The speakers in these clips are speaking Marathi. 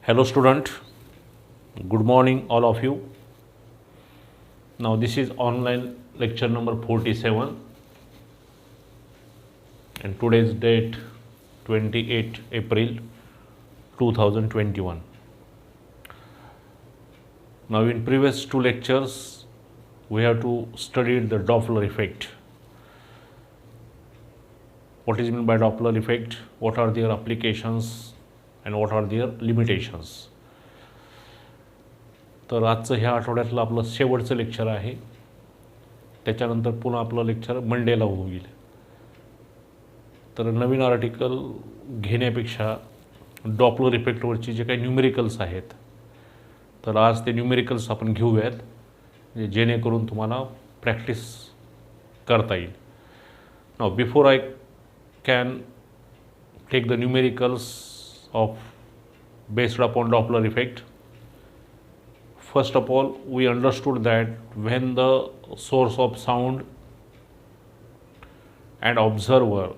Hello student, good morning all of you. Now this is online lecture number 47 and today's date 28 April 2021. Now in previous two lectures we have to study the Doppler effect. What is meant by Doppler effect? What are their applications and what are their limitations? तर आजचं ह्या आठवड्यातलं आपलं शेवटचं लेक्चर आहे. त्याच्यानंतर पुन्हा आपलं लेक्चर मंडेला होईल. तर नवीन आर्टिकल घेण्यापेक्षा डॉपलर इफेक्टवरची जे काही न्यूमेरिकल्स आहेत तर आज ते न्यूमेरिकल्स आपण घेऊयात जेणेकरून तुम्हाला प्रॅक्टिस करता येईल. Now before I can take the numericals of based upon Doppler effect, first of all we understood that when the source of sound and observer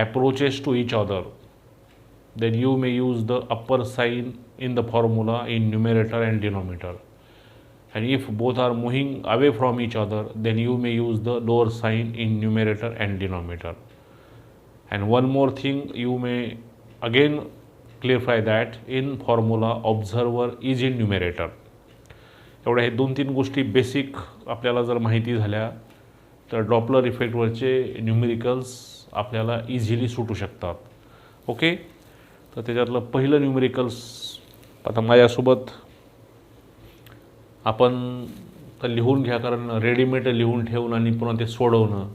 approaches to each other, then you may use the upper sign in the formula in numerator and denominator, and if both are moving away from each other then you may use the lower sign in numerator and denominator. And one more thing, you may again clarify that in formula observer is in numerator. एवढ्या हे दोन तीन गोष्टी बेसिक आपल्याला जर माहिती झाल्या तर डॉपलर इफेक्टवरचे न्यूमेरिकल्स आपल्याला इझिली सुटू शकतात. ओके, तर त्याच्यातलं पहिलं न्यूमेरिकल्स आता माझ्यासोबत आपण तर लिहून घ्या, कारण रेडीमेड लिहून ठेवून आणि पुन्हा ते सोडवणं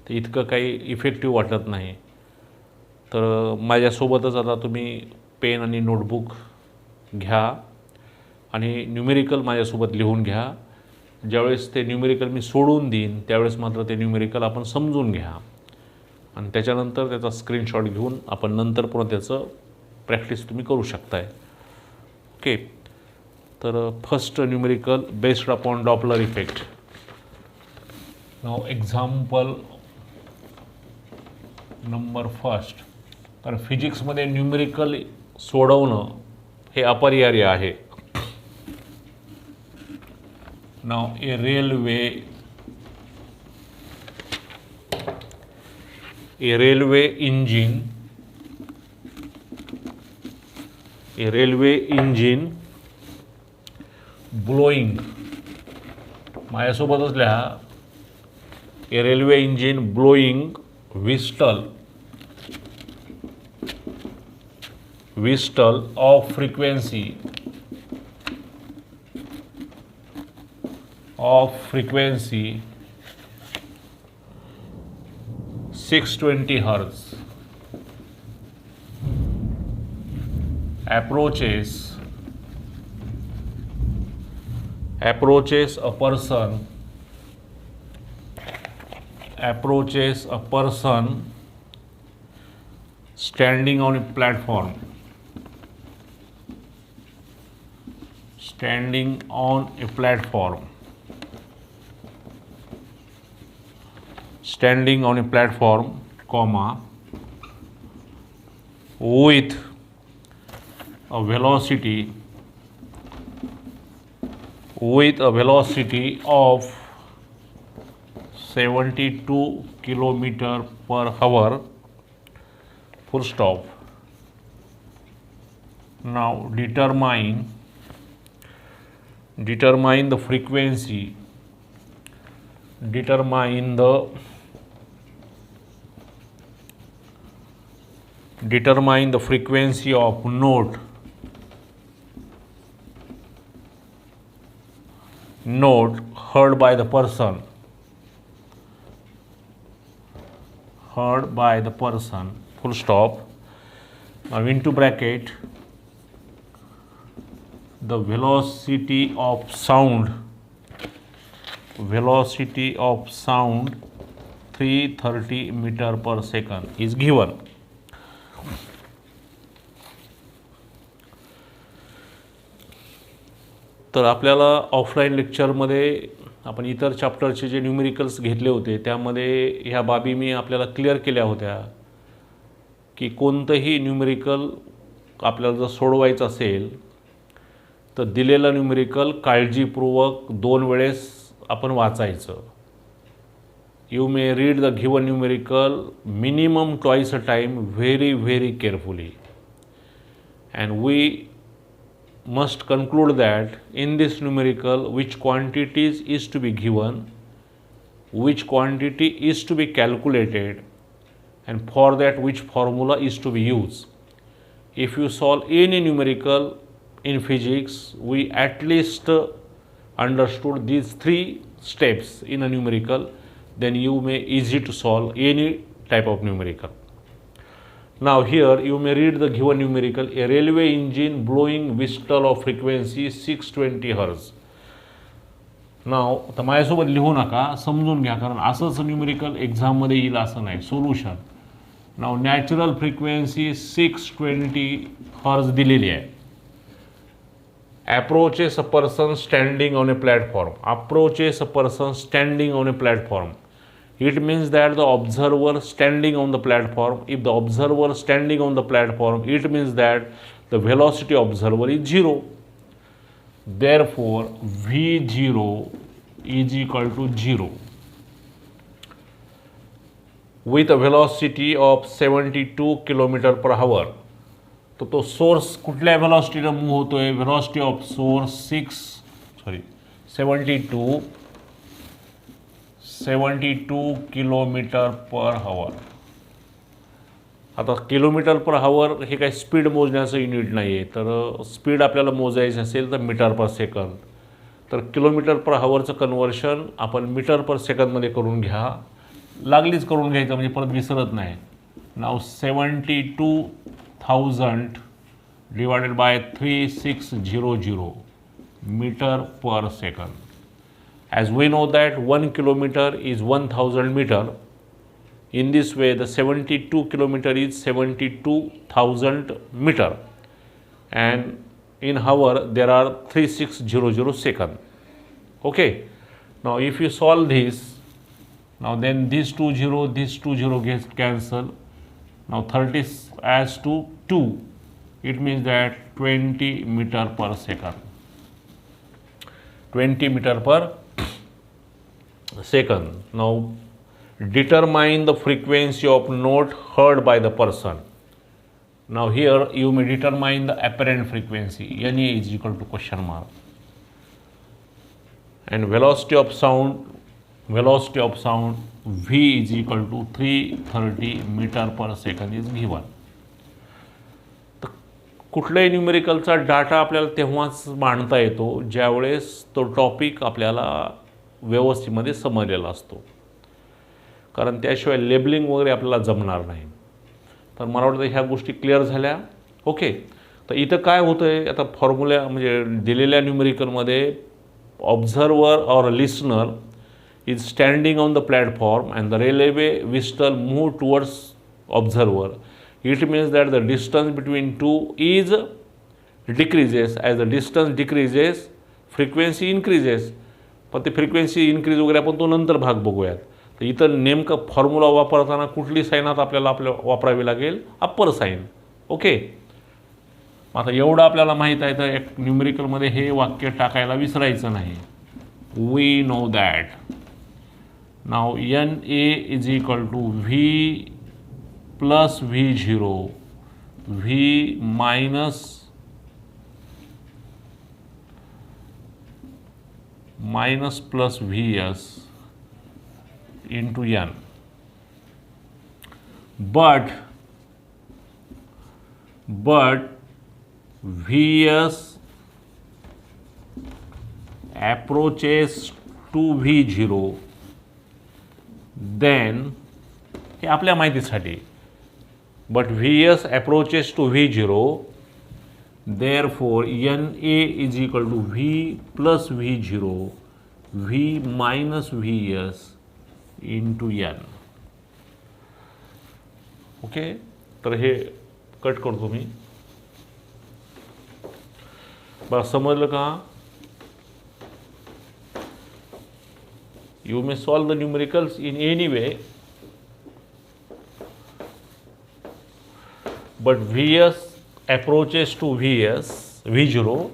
ते इतकं काही इफेक्टिव्ह वाटत नाही. तर माझ्यासोबतच आता तुम्ही पेन आणि नोटबुक घ्या आणि न्यूमेरिकल माझ्यासोबत लिहून घ्या. ज्यावेळेस ते न्यूमेरिकल मी सोडून देईन त्यावेळेस मात्र ते न्यूमेरिकल आपण समजून घ्या आणि त्याच्यानंतर त्याचा स्क्रीनशॉट घेऊन आपण नंतर पुन्हा त्याचं प्रॅक्टिस तुम्ही करू शकताय. ओके, तर first numerical based upon Doppler effect. Now example number first. तर फिजिक्समध्ये न्यूमेरिकल सोडवणं हे अपरिहार्य आहे. Now a railway engine blowing. माझ्यासोबतच लिहा, a railway engine blowing whistle of frequency 620 Hz approaches a person standing on a platform comma with a velocity of 72 km/h, full stop. Now determine the frequency, determine the frequency of note heard by the person, full stop. Now into bracket the velocity of sound 330 meter per second is given. तर आपल्याला ऑफलाईन लेक्चरमध्ये आपण इतर चॅप्टरचे जे न्यूमेरिकल्स घेतले होते त्यामध्ये ह्या बाबी मी आपल्याला क्लिअर केल्या होत्या की कोणतंही न्यूमेरिकल आपल्याला जर सोडवायचं असेल तर दिलेलं न्यूमेरिकल काळजीपूर्वक 2 वेळेस आपण वाचायचं. You may read the given numerical minimum twice a time very carefully, and we must conclude that in this numerical which quantities is to be given, which quantity is to be calculated, and for that which formula is to be used. If you solve any numerical in physics, we at least understood these 3 steps in a numerical, then you may easy to solve any type of numerical. Now here you may read the given numerical: a railway engine blowing whistle of frequency 620 Hz. Now तर माझ्यासोबत लिहू नका, समजून घ्या, कारण असंच न्यूमेरिकल एक्झाममध्ये येईल असं नाही. सोल्युशन. नाव नॅचरल फ्रिक्वेन्सी 620 हर्ज दिलेली आहे. approaches a person standing on a platform. Approaches a person standing on a platform. It means that the observer standing on the platform. If the observer standing on the platform, it means that the velocity observer is 0. Therefore, V0 is equal to 0. With a velocity of 72 km per hour. तो सोर्स कुठल्या व्हेलॉसिटीने मूव्ह होतोय? Velocity of source 72 kilometre per hour. आता किलोमीटर पर आवर हे काही स्पीड मोजण्याचं युनिट नाही आहे. तर स्पीड आपल्याला मोजायचं असेल तर मीटर पर सेकंद. तर किलोमीटर पर आवरचं कन्वर्शन आपण मीटर पर सेकंदमध्ये करून घ्या. लागलीच करून घ्यायचं म्हणजे परत विसरत नाही. नाव 72,000 divided by 3600 meter per second. As we know that 1 kilometer is 1000 meter. In this way the 72 kilometer is 72,000 meter, and in hour there are 3600 second. Okay, now if you solve this, now then these two zero gets cancelled. Now 30 as to 2, it means that 20 meter per second. 20 meter per second. Now determine the frequency of note heard by the person. Now here you may determine the apparent frequency. NA is equal to question mark. And velocity of sound V is equal to 330 meter per second is given. तर कुठल्याही न्यूमेरिकलचा डाटा आपल्याला तेव्हाच मांडता येतो ज्यावेळेस तो टॉपिक आपल्याला व्यवस्थेमध्ये समजलेला असतो, कारण त्याशिवाय लेबलिंग वगैरे आपल्याला जमणार नाही. तर मला वाटतं ह्या गोष्टी क्लिअर झाल्या. ओके, तर इथं काय होतं आहे आता फॉर्म्युला म्हणजे दिलेल्या न्यूमेरिकलमध्ये ऑब्झर्वर और listener is standing on the platform and the railway whistle move towards observer. It means that the distance between two is decreases. As the distance decreases, frequency increases. पण ते फ्रिक्वेन्सी इन्क्रीज वगैरे आपण तो नंतर भाग बघूयात. तर इथं नेमकं फॉर्म्युला वापरताना कुठली साईन आपल्याला वापरावी लागेल? Upper sine. ओके, आता एवढं आपल्याला माहीत आहे तर एक न्यूमेरिकलमध्ये हे वाक्य टाकायला विसरायचं नाही. We know that. Now NA is equal to V plus V0, V minus plus Vs into N. But Vs approaches to V0, then हे आपल्या माहितीसाठी, but Vs approaches to V0, therefore NA is equal to V plus V0, V minus Vs into N. Okay, तर हे कट करतो मी. बरं, समजलं का? You may solve the numericals in any way, but Vs approaches to Vs, V0,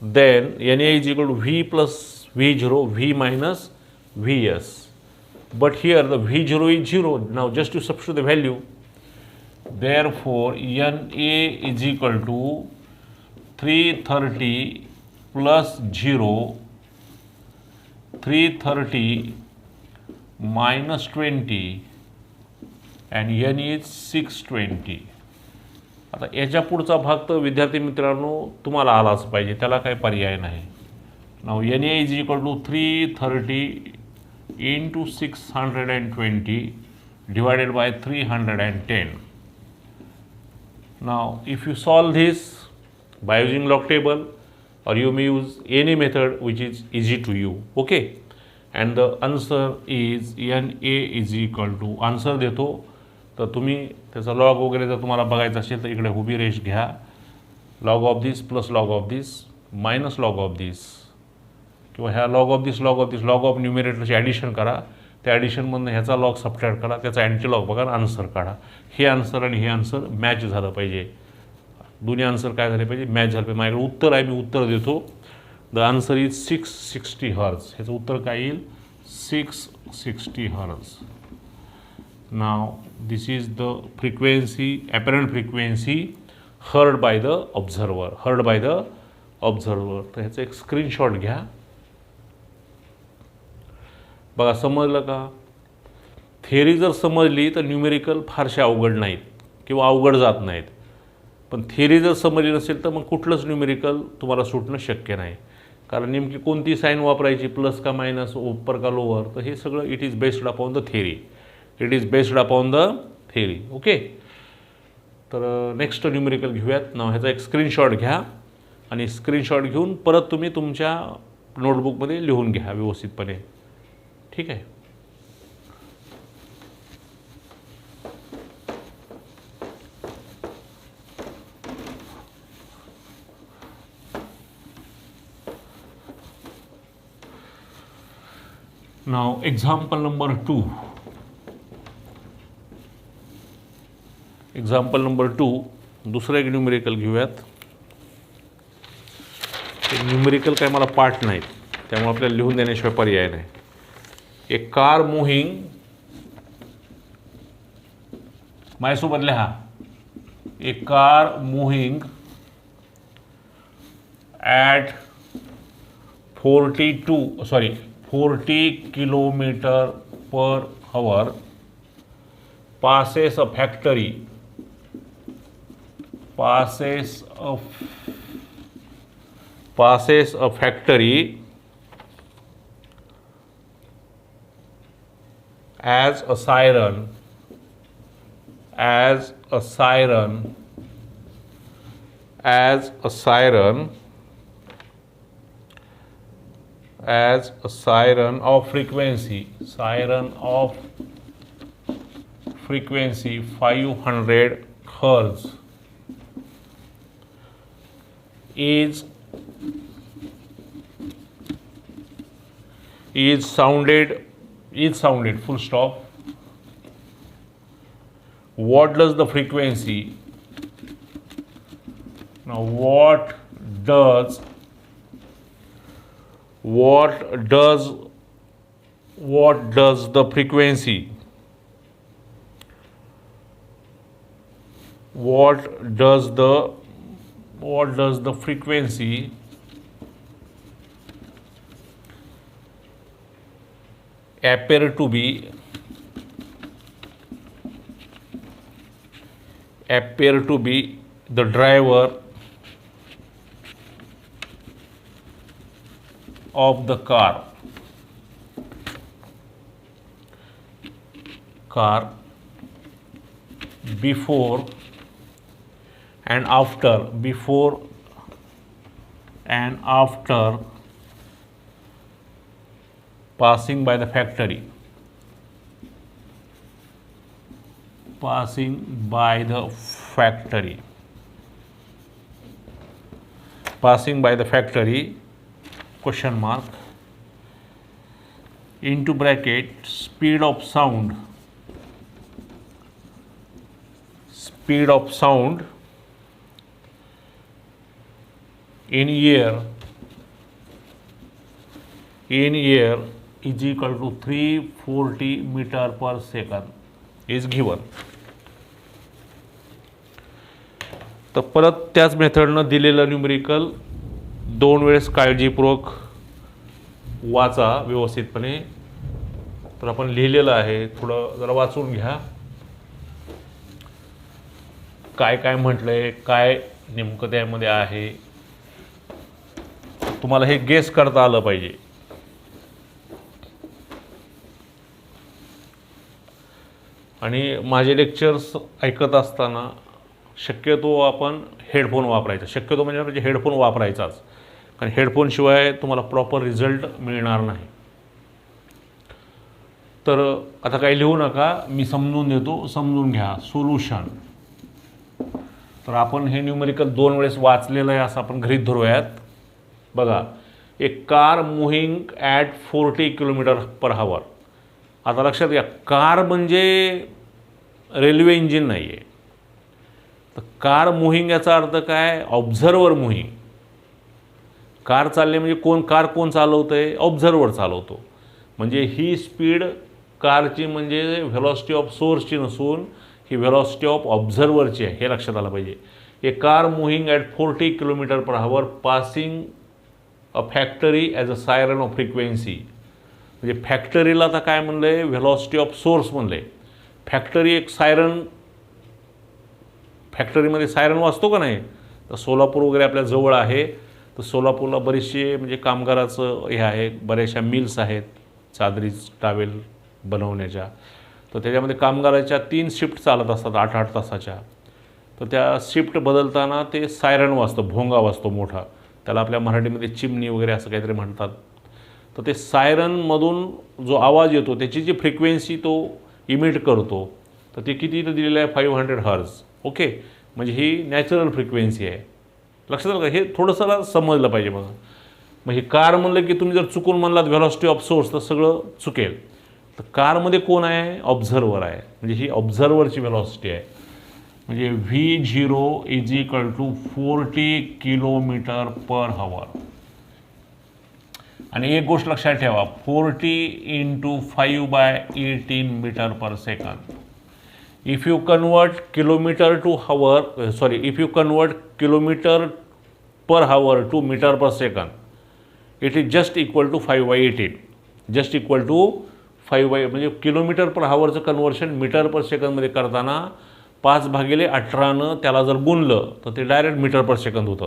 then Na is equal to V plus V0, V minus Vs. But here the V0 is 0. Now just to substitute the value, therefore Na is equal to 330 plus 0, 330 minus 20 and N is 620. आता याच्या पुढचा भाग तर विद्यार्थी मित्रांनो तुम्हाला आलाच पाहिजे, त्याला काही पर्याय नाही. नाव Na is equal to 330 into 620 divided by 310. Now if you solve this by using log table, or you may use any method which is easy to you, okay, and the answer is Na is equal to, answer देतो तर तुम्ही त्याचा लॉग वगैरे जर तुम्हाला बघायचं असेल तर इकडे उभी रेष घ्या, log of this plus log of this minus log of this, किंवा ह्या log of this log of this log of न्यूमिरेटरची ॲडिशन करा, त्या ॲडिशनमधून ह्याचा लॉग सबट्रॅक्ट करा, त्याचा अँटी लॉग बघा, आन्सर काढा. हे आन्सर आणि हे आन्सर मॅच झालं पाहिजे, दोन्ही आन्सर काय झाले पाहिजे, मॅच झालं पाहिजे. माझ्याकडे उत्तर आहे, मी उत्तर देतो. The answer is 660 hertz. ह्याचं उत्तर काय येईल, 660 hertz. Now this is the frequency, apparent frequency heard by the observer, heard by the observer. तर ह्याचं एक स्क्रीनशॉट घ्या. बघा समजलं का. थेअरी जर समजली तर न्यूमेरिकल फारशे अवघड नाहीत किंवा अवघड जात नाहीत, पण थेअरी जर समजली नसेल तर मग कुठलंच न्यूमेरिकल तुम्हाला सुटणं शक्य नाही. कारण नेमकी कोणती साईन वापरायची, प्लस का मायनस, ओपर का लोअर, तर हे सगळं it is based upon the theory. It is based upon the theory. Okay, तर नेक्स्ट न्यूमेरिकल घेऊयात. नाव ह्याचा एक स्क्रीनशॉट घ्या आणि स्क्रीनशॉट घेऊन परत तुम्ही तुमच्या नोटबुकमध्ये लिहून घ्या व्यवस्थितपणे. ठीक आहे. नाव एक्झाम्पल नंबर 2. एक्झाम्पल नंबर 2 दुसरं एक न्यूमेरिकल घेऊयात. ते न्यूमेरिकल काय मला पाठ नाहीत, त्यामुळे आपल्याला लिहून देण्याशिवाय पर्याय नाही. ए कार मुव्हिंग, माझ्यासोबत लिहा, a car moving at 40 kilometre per hour passes a factory as a siren of frequency 500 hertz is sounded full stop. What does the frequency, now what does the frequency, what does the frequency appear to be the driver of the car before and after passing by the factory. Passing by the factory, question mark, into bracket, speed of sound in air is equal to 340 meter per second is given. तर परत त्याच मेथडनं दिलेलं न्यूमेरिकल 2 वेळेस काळजीपूर्वक वाचा व्यवस्थितपणे. तर आपण लिहिलेलं आहे, थोडं जरा वाचून घ्या काय काय म्हटलंय, काय नेमकं त्यामध्ये आहे. तुम्हाला हे गेस करता आलं पाहिजे. आणि माझे लेक्चर्स ऐकत असताना शक्यतो आपण हेडफोन वापरायचा, शक्यतो म्हणजे हेडफोन वापरायचाच, कारण हेडफोनशिवाय तुम्हाला प्रॉपर रिझल्ट मिळणार नाही. तर आता काही लिहू नका, मी समजून देतो, समजून घ्या. सोल्युशन. तर आपण हे न्यूमेरिकल 2 वेळेस वाचलेलं आहे असं आपण गृहीत धरूयात. बघा, एक car moving at 40 kilometre per hour. आता लक्षात घ्या, कार म्हणजे रेल्वे इंजिन नाही आहे. तर कार मुव्हिंग याचा अर्थ काय? Observer moving. कार चालले म्हणजे कोण चालवतं आहे? ऑब्झर्वर चालवतो. म्हणजे ही स्पीड कारची म्हणजे व्हेलॉसिटी ऑफ सोर्सची नसून ही व्हेलॉसिटी ऑफ ऑब्झर्वरची आहे, हे लक्षात आलं पाहिजे. A car moving at 40 kilometre per hour passing a factory as a siren of frequency. म्हणजे फॅक्टरीला आता काय म्हणलं आहे? व्हेलॉसिटी ऑफ सोर्स म्हणलं आहे. फॅक्टरी एक सायरन, फॅक्टरीमध्ये सायरन वाजतो का नाही? तर सोलापूर वगैरे आपल्या जवळ आहे. तर सोलापूरला बरेचसे म्हणजे कामगाराचं हे आहे, बऱ्याचशा मिल्स आहेत चादरी टावेल बनवण्याच्या. तर त्याच्यामध्ये कामगाराच्या 3 शिफ्ट चालत असतात 8-8 तासाच्या. तर त्या शिफ्ट बदलताना ते सायरन वाजतं, भोंगा वाजतो मोठा, त्याला आपल्या मराठीमध्ये चिमणी वगैरे असं काहीतरी म्हणतात. तर ते सायरनमधून जो आवाज येतो त्याची जी फ्रिक्वेन्सी तो इमिट करतो, तर ते किती इथं दिलेलं आहे? 500 हर्ज. ओके, म्हणजे ही नॅचरल फ्रिक्वेन्सी आहे. लक्षात आलं का? हे थोडंसं समजलं पाहिजे. बघा, मग हे कार म्हणलं की तुम्ही जर चुकून म्हणलात व्हेलॉसिटी ऑफ सोर्स तर सगळं चुकेल. तर कारमध्ये कोण आहे? ऑब्झर्वर आहे. म्हणजे ही ऑब्झर्वरची व्हेलॉसिटी आहे. म्हणजे V0 is equal to 40 kilometre per hour. आणि एक गोष्ट लक्षात ठेवा, 40 × 5/18 metre per second. If you convert kilometre per hour to metre per second, it is just equal to 5/18. Just equal to 5 म्हणजे किलोमीटर पर हावरचं कन्वर्शन मीटर पर सेकंदमध्ये करताना 5/18नं त्याला जर गुणलं तर ते डायरेक्ट मीटर पर सेकंद होतं.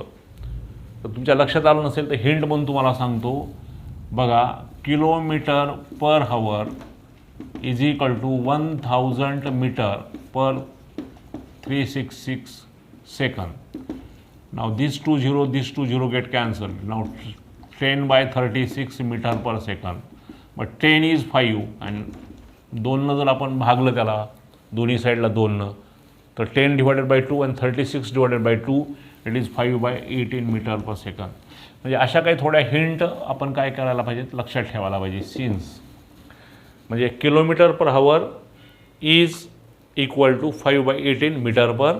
तर तुमच्या लक्षात आलं नसेल तर हिंट म्हणून तुम्हाला सांगतो. बघा, kilometre per hour is equal to 1000 metre per 366 second. Now this 2 0 get cancel. Now 10/36 metre per second. But 10 is 5 आणि 2नं जर आपण भागलं त्याला दोन्ही साईडला 2नं, तर 10 डिवायडेड बाय 2 आणि 36 divided by 2 it is 5/18 metre per second. म्हणजे अशा काही थोड्या हिंट आपण काय करायला पाहिजेत? लक्षात ठेवायला पाहिजे. सिन्स म्हणजे kilometre per hour is equal to 5/18 metre per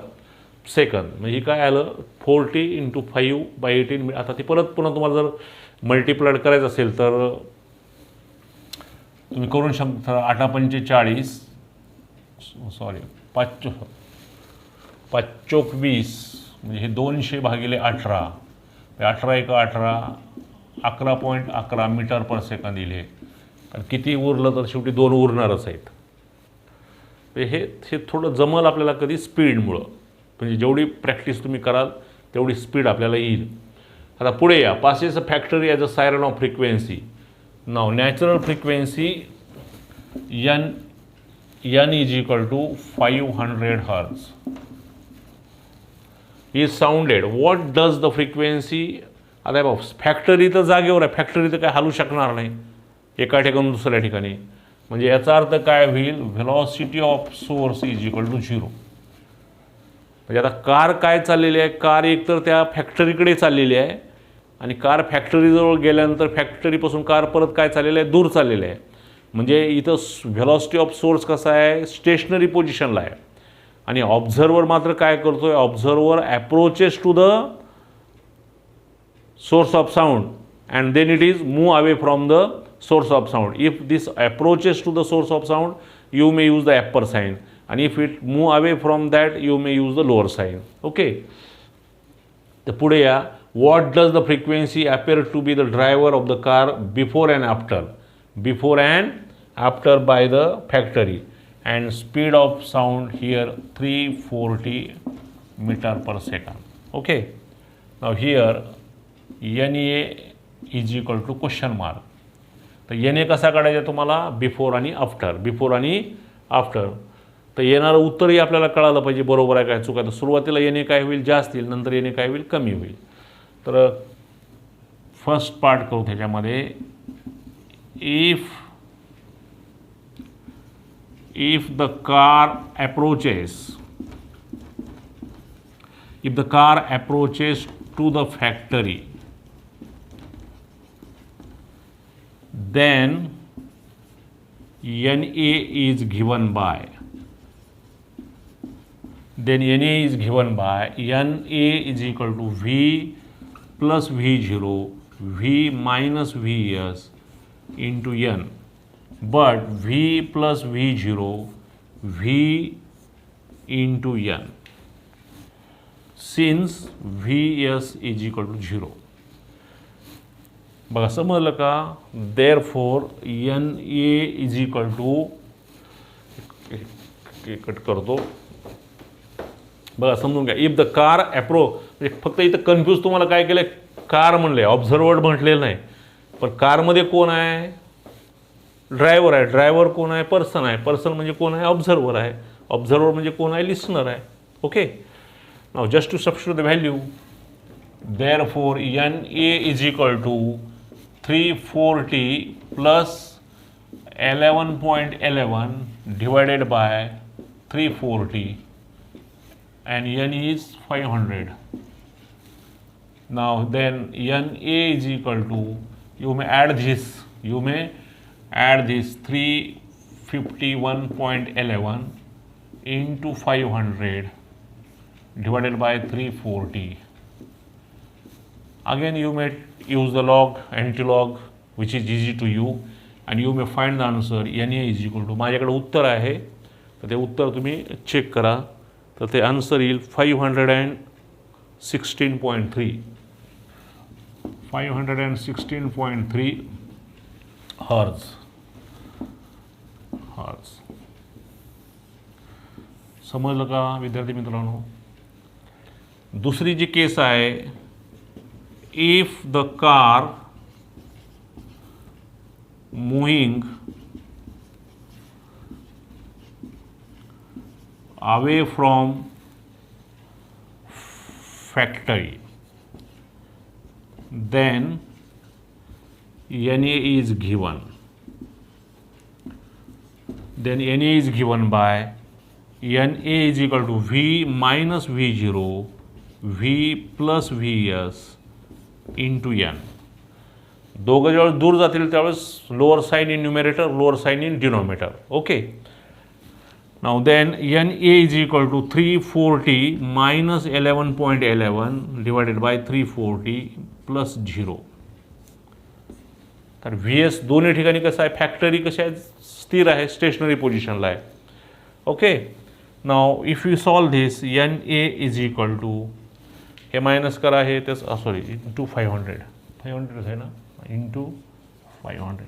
second. म्हणजे काय आलं? 40 × 5/18. आता ती पुन्हा तुम्हाला जर मल्टिप्लाइड करायचं असेल तर तुम्ही करून शकता. 8×45 सॉरी 5×5 म्हणजे हे 200/18. 18×1 = 18, 11.11 मीटर पर सेकंद येईल. कारण किती उरलं तर शेवटी 2 उरणारच आहेत. हे थोडं जमल आपल्याला कधी स्पीडमुळं. म्हणजे जेवढी प्रॅक्टिस तुम्ही कराल तेवढी स्पीड आपल्याला येईल. आता पुढे या. Passes a factory as a siren of frequency. नाव natural frequency n is equal to 500 hertz is sounded. What does the frequency? आता बाबा, फॅक्टरी तर जागेवर आहे, फॅक्टरी तर काय हलू शकणार नाही एका ठिकाणून दुसऱ्या ठिकाणी. म्हणजे याचा अर्थ काय होईल? Velocity of source is equal to 0. म्हणजे आता कार काय चाललेली आहे? कार एकतर त्या फॅक्टरीकडे चाललेली आहे आणि कार फॅक्टरीजवळ गेल्यानंतर फॅक्टरीपासून कार परत काय चाललेलं आहे? दूर चाललेलं आहे. म्हणजे इथं व्हेलॉसिटी ऑफ सोर्स कसा आहे? स्टेशनरी पोझिशनला आहे. आणि ऑब्झर्वर मात्र काय करतोय? Observer approaches to the source of sound, and then it is move away from the source of sound. If this approaches to the source of sound, you may use the upper sign, and if it move away from that, you may use the lower sign. Okay. तर पुढे या, what does the frequency appear to be the driver of the car before and after? Before and after by the factory, and speed of sound here 340 meter per second. Okay. Now here NA is equal to question mark. तर NA कसा काढायचा तुम्हाला? बिफोर आणि आफ्टर, बिफोर आणि आफ्टर. तर येणारं उत्तरही आपल्याला कळालं पाहिजे, बरोबर आहे काय चुका. तर सुरुवातीला NA काय होईल? जास्त येईल, नंतर NA काय होईल? कमी होईल. तर फर्स्ट पार्ट करू त्याच्यामध्ये. if the car approaches to the factory, then NA is given by NA is equal to V plus V0 V minus Vs into N, but V plus V0 V into N, since Vs is equal to 0. बघा समजलं का? Therefore NA is equal to, cut करतो. बघा समजून घ्या. इफ द कार म्हणजे फक्त इथं कन्फ्यूज तुम्हाला काय केलं? कार म्हणले, ऑब्झर्वर्ड म्हटलेलं नाही. पण कारमध्ये कोण आहे? ड्रायव्हर आहे. ड्रायव्हर कोण आहे? पर्सन आहे. पर्सन म्हणजे कोण आहे? ऑब्झर्वर आहे. ऑब्झर्वर म्हणजे कोण आहे? लिसनर आहे. Okay. Now just to substitute the value, therefore NA is equal to 340 plus 11.11 divided by 340, and N is 500. Now then NA is equal to, you may add this 351.11 into 500 divided by 340. Again you may use the log, anti-log, which is easy to you, and you may find the answer. NA is equal to, माझ्याकडे उत्तर आहे, तर ते उत्तर तुम्ही चेक करा. तर ते आन्सर येईल 516.3 हर्ट्ज. समजलं का विद्यार्थी मित्रांनो? दुसरी जी केस आहे, if the car moving away from factory, then NA is given. Then NA is given by NA is equal to V minus V0 V plus Vs into N. दोघं जेव्हा दूर जातील त्यावेळेस lower sign in numerator, lower sign in denominator. Okay. Now then NA is equal to 340 minus 11.11 divided by 340 plus 0. तर VS दोन्ही ठिकाणी कसं आहे? फॅक्टरी कशी आहे? स्थिर आहे, स्टेशनरी पोझिशनला आहे. Okay. Now if you solve this, NA is equal to, हे मायनस करा, हे तेच सॉरी इंटू 500 आहे ना, इंटू 500.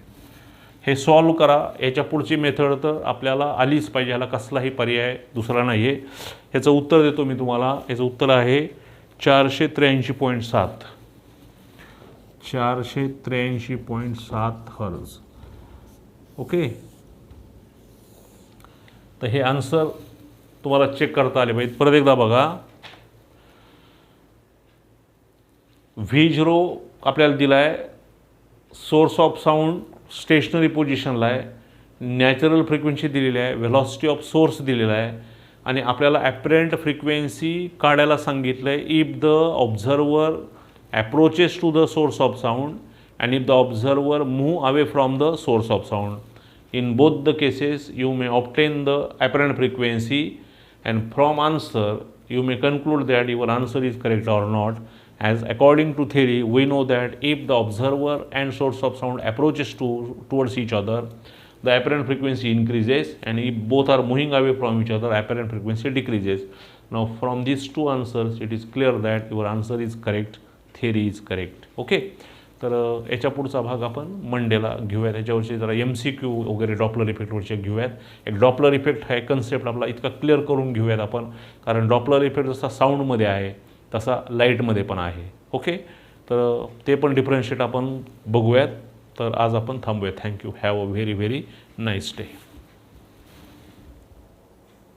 हे सॉल्व करा. याच्या पुढची मेथड तर आपल्याला आलीच पाहिजे, ह्याला कसलाही पर्याय दुसरा नाही आहे. ह्याचं उत्तर देतो मी तुम्हाला. ह्याचं उत्तर आहे 483.7 हर्ट्ज. ओके. तर हे आन्सर तुम्हाला चेक करता आले पाहिजे. परत एकदा बघा. V0 आपल्याला दिला आहे, सोर्स ऑफ साऊंड स्टेशनरी पोझिशनला आहे, नॅचरल फ्रिक्वेन्सी दिलेली आहे, व्हेलॉसिटी ऑफ सोर्स दिलेला आहे, आणि आपल्याला ॲपरंट फ्रिक्वेन्सी काढायला सांगितलं आहे. If the observer approaches to the source of sound and if the observer move away from the source of sound. In both the cases you may obtain the apparent frequency, and from answer you may conclude that your answer is correct or not, as according to theory we know that if the observer and source of sound approaches towards each other, the apparent frequency increases, and if both are moving away from each other, apparent frequency decreases. Now from these two answers it is clear that your answer is correct, theory is correct. Okay, तर याच्या पुढचा भाग आपण मंडेला घेऊयात. ह्याच्यावरची जरा MCQ वगैरे डॉपलर इफेक्टवरचे घेऊयात. एक डॉपलर इफेक्ट हा कन्सेप्ट आपला इतका क्लिअर करून घेऊयात आपण, कारण डॉपलर इफेक्ट जसा साऊंडमध्ये आहे तसा लाईटमध्ये पण आहे. ओके, तर ते पण डिफरन्शिएट आपण बघूयात. तर आज आपण थांबूयात. Thank you. Have a very very nice day.